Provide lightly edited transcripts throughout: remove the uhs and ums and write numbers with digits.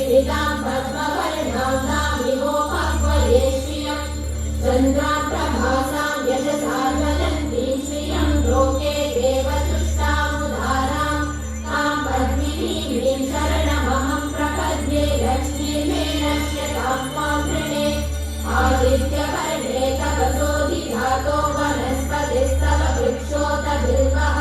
निवेदितां पद्मवर्णां नामिमोपह्वये श्रियं चन्द्राप्रभासां यशसा ज्वलन्तीं श्रियं लोके देवतुष्टामुदारां तां पद्मिनीं शरणमहं प्रपद्ये लक्ष्मीर्मे नश्यतां त्वां वृणे आदित्यवर्णे तपसोऽधिजातो वनस्पतिस्तव वृक्षोत बिल्वः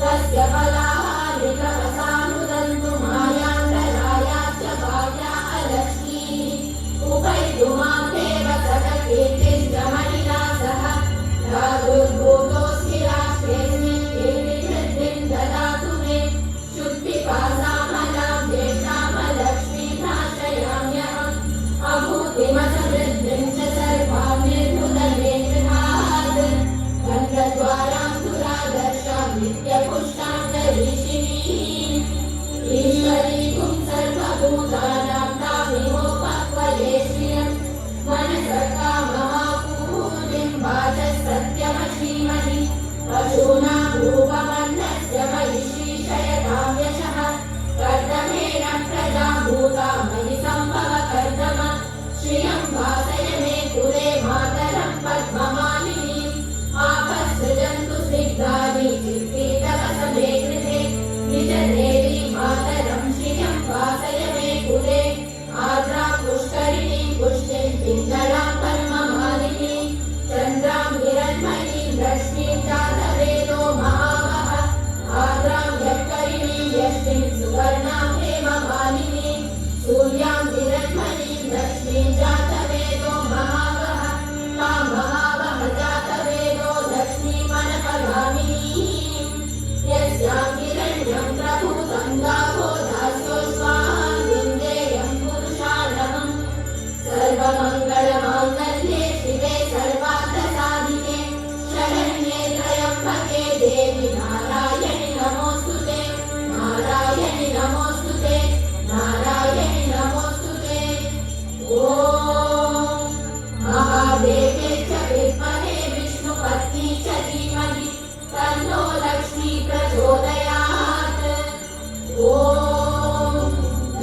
तस्य फलानि तपसानुदन्तु मायान्तरायाश्च भार्या अलक्ष्मीः उपैतुमां देव सककीर्तिश्च मणिना सह प्रादुर्भूतोऽस्मि राष्ट्रेऽस्मिन् कीर्तिवृद्धिं ददातु मे शुद्धिपासामलां ज्येष्ठामलक्ष्मीं नाशयाम्यहम् अभूतिमसमृद्धिं च सर्वां निर्मुदने गृहात् गन्धद्वारां दुरादर्शां नित्यपुष्टां करीषिणीम् ईश्वरीकुं सर्वभूतानां तामिमोपह्वये श्रियं मनसका महापूतिं वाचस्सत्यमशीमहि पशूनां रूपमन्नस्य मयि श्रीशयतां यशः कर्दमेन प्रजा भूता मयि सम्भव कर्दम श्रियं वासय मे कुले मातरं पद्ममालिनीम् आपःसृजन्तु स्निग्धानि चित्तीतवसमे कृते निजदेवी मातरं श्रियं वासय मे कुले आर्द्रां पुष्करिणीं पुष्टिं पिङ्गलां पद्ममालिनीं चन्द्रां हिरण्मयीं लक्ष्मीं जातवेदो महावः आर्द्रां यत्करिणीं यष्टिं सुवर्णां हेममालिनीं सूर्यां हिरण्मयीं लक्ष्मीं जातवेदो महावः तां महावः जातवेदो लक्ष्मीमनपगामिनीं यस्यां हिरण्यं प्रभूतं गावो दास्यो स्वाहां विन्देयं पुरुषाणहम् सर्वमङ्गलमाङ्गल्ये शिवे सर्वार्थसाधिके शरण्ये त्र्यम्बके देवी नारायणि नमोऽस्तुते नारायणि नमोऽस्तुते नारायणि नमोऽस्तुते ॐ महादेवे च विद्महे विष्णुपत्नी च धीमहि तन्नो लक्ष्मी प्रचोदयात् ॐ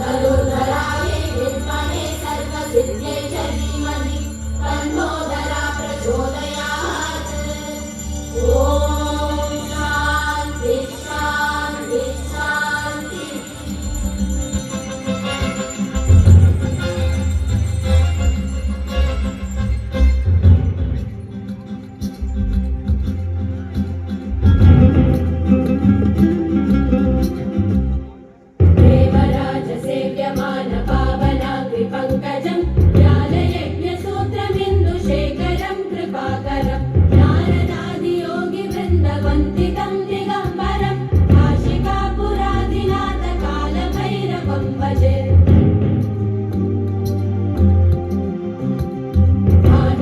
धनुर्धरायै विद्महे सर्वसिद्ध्यै च धीमहि तन्नो धरा प्रचोदयात् ॐ शान्ति शान्ति शान्ति देवराज सेव्यमान पावनाग्रिपङ्कजं ज्ञानयज्ञसूत्रमिन्दुशेखरं कृपाकरं नारदादियोगिवृन्दवन्दितं दिगम्बरं काशिकापुरादिनाथ कालभैरवं भजे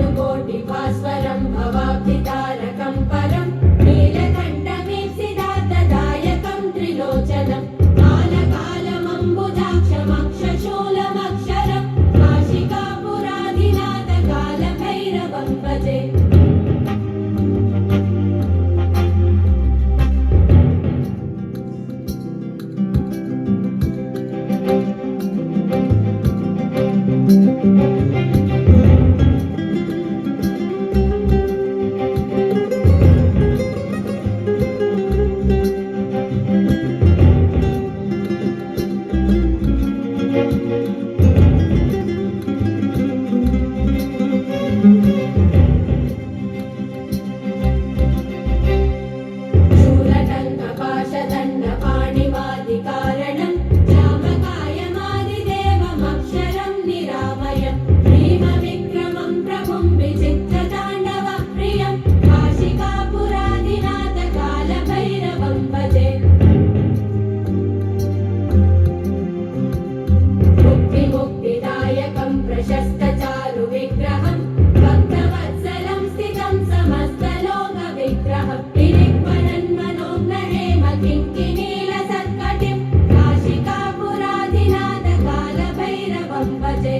भानुकोटिभास्वरं भवाब्धितारकं परं नीलकण्ठमीप्सिदार्थदायकं त्रिलोचनं कालकालमम्बुजाक्षमक्षशूलमक्षरं काशिकापुरादिनाथ कालभैरवं भजे शूलटङ्कपाशदण्डपाणिवादिकारणं जामकायमादिदेवमक्षरं निरामयं भीमविक्रमं प्रभुं विचित्रताण्डवप्रियं काशिकापुरादिनाथ कालभैरवं भजे मुक्तिमुक्तिदायकं प्रशस्तचारुविग्रहं भक्तवत्सलं स्थितं समस्तलोकविग्रहं किङ्किनीलसत्कटिं काशिकापुरादिनाथ कालभैरवं भजे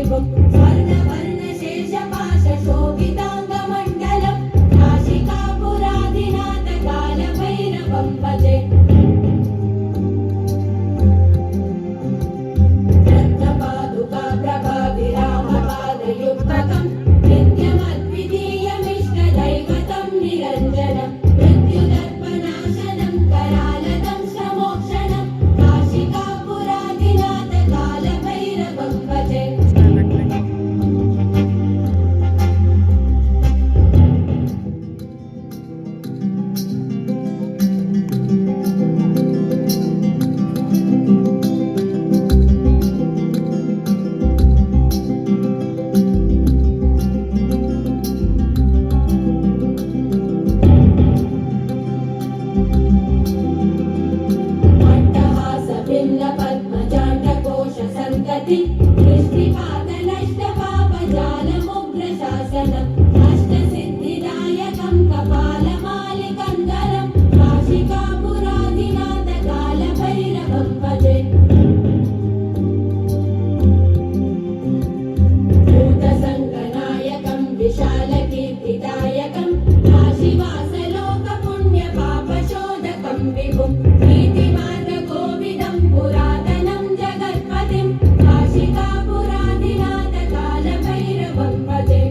विभुं स्वर्णवर्णशेषपाशशोभिताङ्गमण्डलं काशिकापुराधिनाथकालभैरवं भजे रत्नपादुकाप्रभाभिरामपादयुक्तकं नित्यमद्वितीयमिष्टदैवतं निरञ्जनं मृत्युदर्पनाशनं करालदंशमोक्षणं काशिकापुराधिनाथकालभैरवं भजे दृष्टिपातनष्टपापजालमुग्रशासनम् अष्टसिद्धिदायकं कपालमालिकन्दरं काशिकापुराधिनाथकालभैरवं भजे भूतसङ्गनायकं विशालकीर्तिदायकं काशीवासलोकपुण्यपापशोधकं विभुं प्रीतिमार्गकोविदं पुरातनं जगत्पतिं काशिकापुराधिनाथकालभैरवं भजे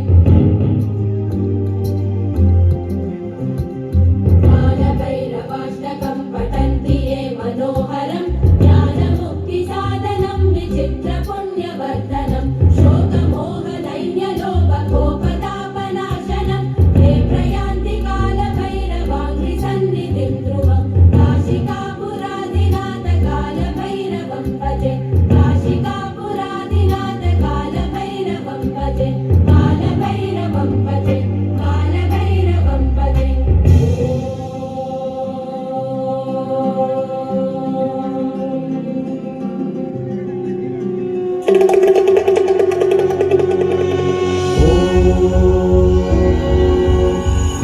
कालभैरवाष्टकं पठन्ति ये मनोहरं ज्ञानमुक्तिसाधनं विचित्रपुण्यवर्धनं शोकमोहदैन्यलोभकोपतापनाशनं ये प्रयान्ति कालभैरवाङ्घ्रिसन्निधिं ध्रुवं काशिकापुराधिनाथकालभैरवं भजे काशिकापुराधिनाथकालभैरवं भजे कालभैरवं भजे कालभैरवं भजे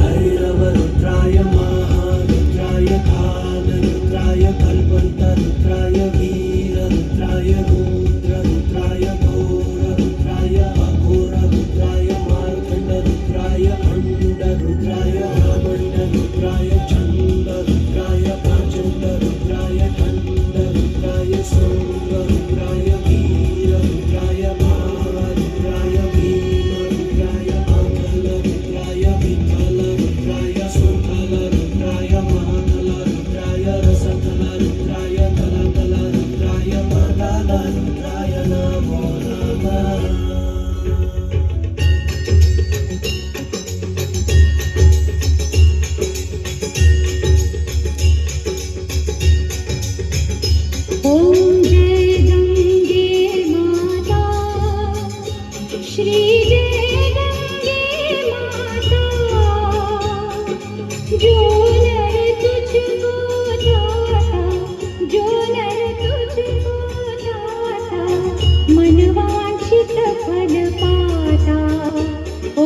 भैरवरुद्राय महारुद्राय कालरुद्राय कल्पन्तरुद्राय वीररुद्राय रुद्ररुद्राय घोररुद्राय अघोररुद्राय मार्कण्डरुद्राय अण्डरुद्राय ब्रह्मण्डरुद्राय चण्डरुद्राय प्रचण्डरुद्राय खण्डरुद्राय सोमरुद्राय वीररुद्राय महारुद्राय भीमरुद्राय अमलरुद्राय विठलरुद्राय सुखलरुद्राय महाकलरुद्राय रसकलरुद्राय कलकलरुद्राय मदालरुद्राय नमो नमः ॐ जय गंगे माता श्री जय गंगे माता जो नर तुझको ध्याता जो नर तुझको ध्याता मनवांछित फल पाता ॐ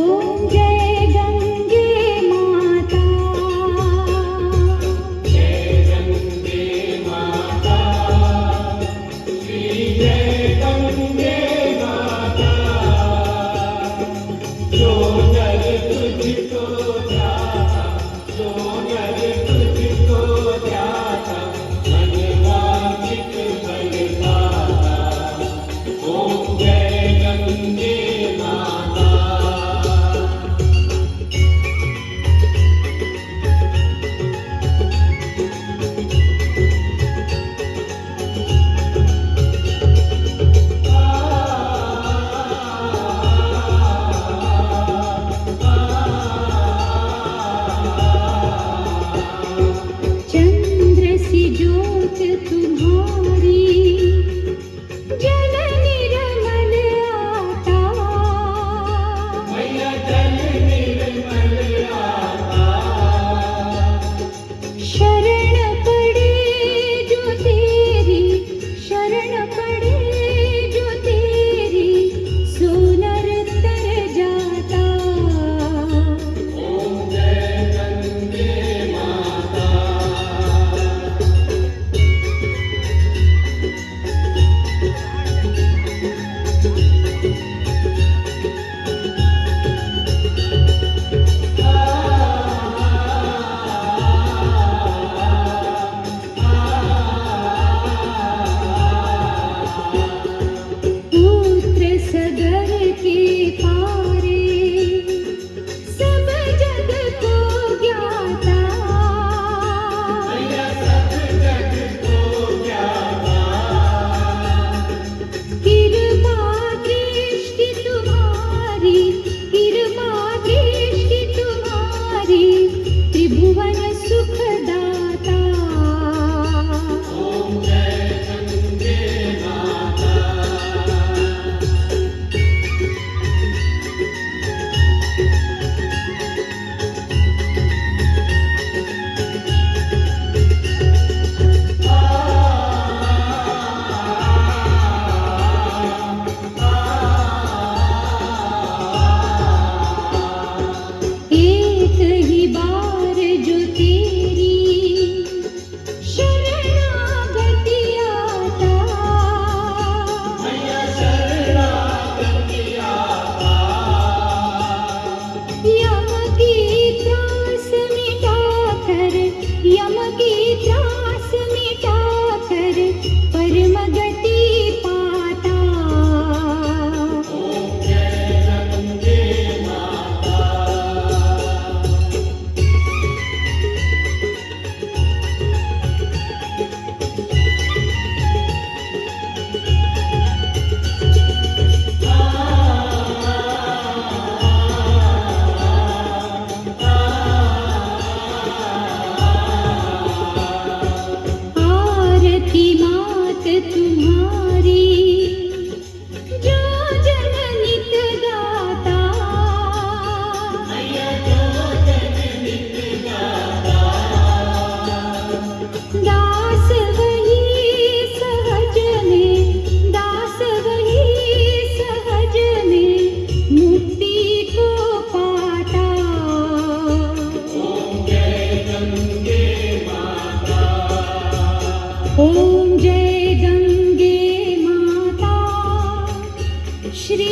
जय गंगे माता जो नर तुझको ध्याता जो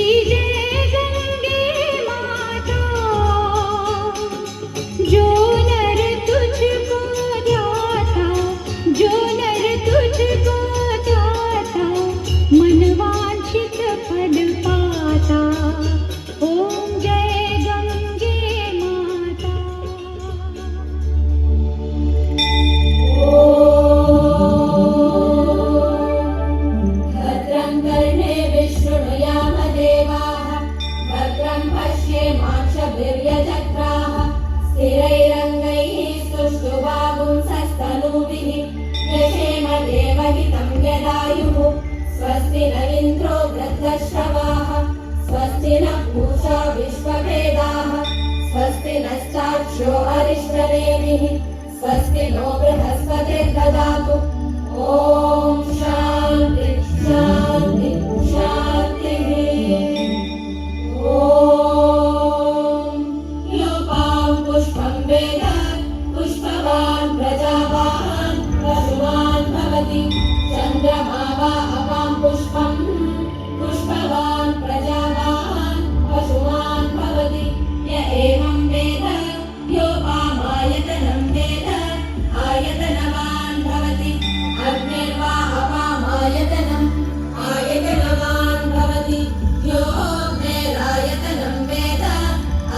जय गंगे माता, जो नर तुझको ध्याता, जो नर तुझको ध्याता, मन वांछित फल पाता। ओम जय गंगे माता। भद्रं कर्णेभिः शृणुयामदेवाः, भद्रं पश्येमाक्षभिर्यजत्राः, स्थिरैरङ्गैः सुष्ठुवागुंसस्तनूभिः, यशेम देवहितं यदायुः। स्वस्ति न इन्द्रो वृद्धश्रवाः, स्वस्ति नः पूषा विश्ववेदाः, स्वस्ति नश्चाक्षो अरिष्टनेमिः, स्वस्ति नो बृहस्पतिर्ददातु। ॐ शान्ति शान्ति शान्तिः। ॐ योपां पुष्पं वेद पुष्पवान् प्रजावान् पशुमान् भवति। चन्द्रमा वा अपां पुष्पं पुष्पवान् प्रजावान् पशुमान् भवति। य एवं वेद योपामायतनं वेद आयतनवान् भवति। अग्निर्वा अपामायतनम् आयतनवान् भवति। यो अग्नेरायतनं वेद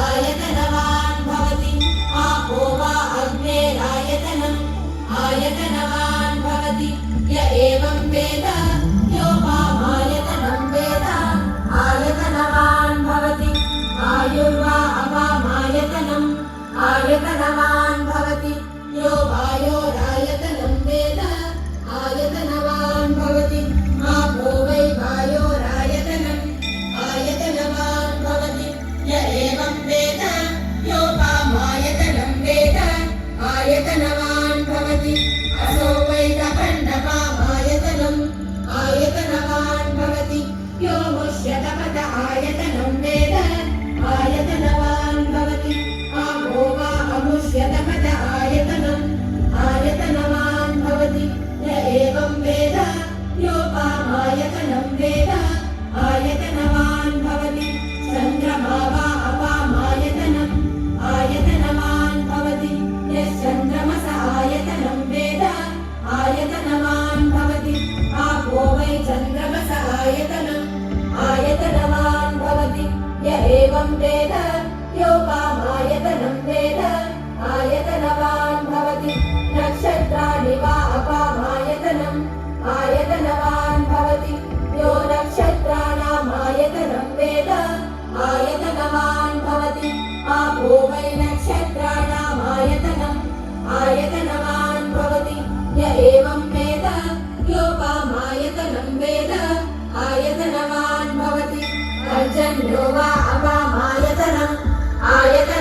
आयतनवान् भवति। आपो वा अग्नेरायतनम् आयतनवान् भवति। य एवं वेद योपामायतनं वेद आयतनवान् भवति। वायुर्वा अपामायतनम् आयतनवान् भवति। यो वायोरायतनं वेद आयतनवान् भवति। आपो वै वायोरायतनम् आयतनवान् भवति। य एवं वेद योपामायतनं वेद आयतनवान् भवति। असो वै तपण्डपामायतनम् आयतनवान् भवति। यो मुष्यतपत आयतनं वेद आयतनवान् भवति। आपो वा अमुष्यतपत आयतनम् आयतनवान् भवति। य एवं वेद योपामायतनं वेद आयतनवान् भवति। चन्द्रमा वा अपामायतनम् आयतनवान् भवति। यश्चन्द्रमस आयतनं वेद आयतनवान् भवति। आपो वै चन्द्रमस आयतनम् आयतनवान् भवति। य एवं वेद योपामायतनं वेद आयतनवान् भवति। नक्षत्राणि वा अपामायतनम् आयतनवान् भवति। यो नक्षत्राणामायतनं वेद आयतनवान् भवति। आपो वै नक्षत्राणामायतनम् आयतनवान् भवति। य एवं वेद योपामायतनं वेद आयतनवान् भवति। पर्जन्यो वा अपामायतनम् आयतनवान्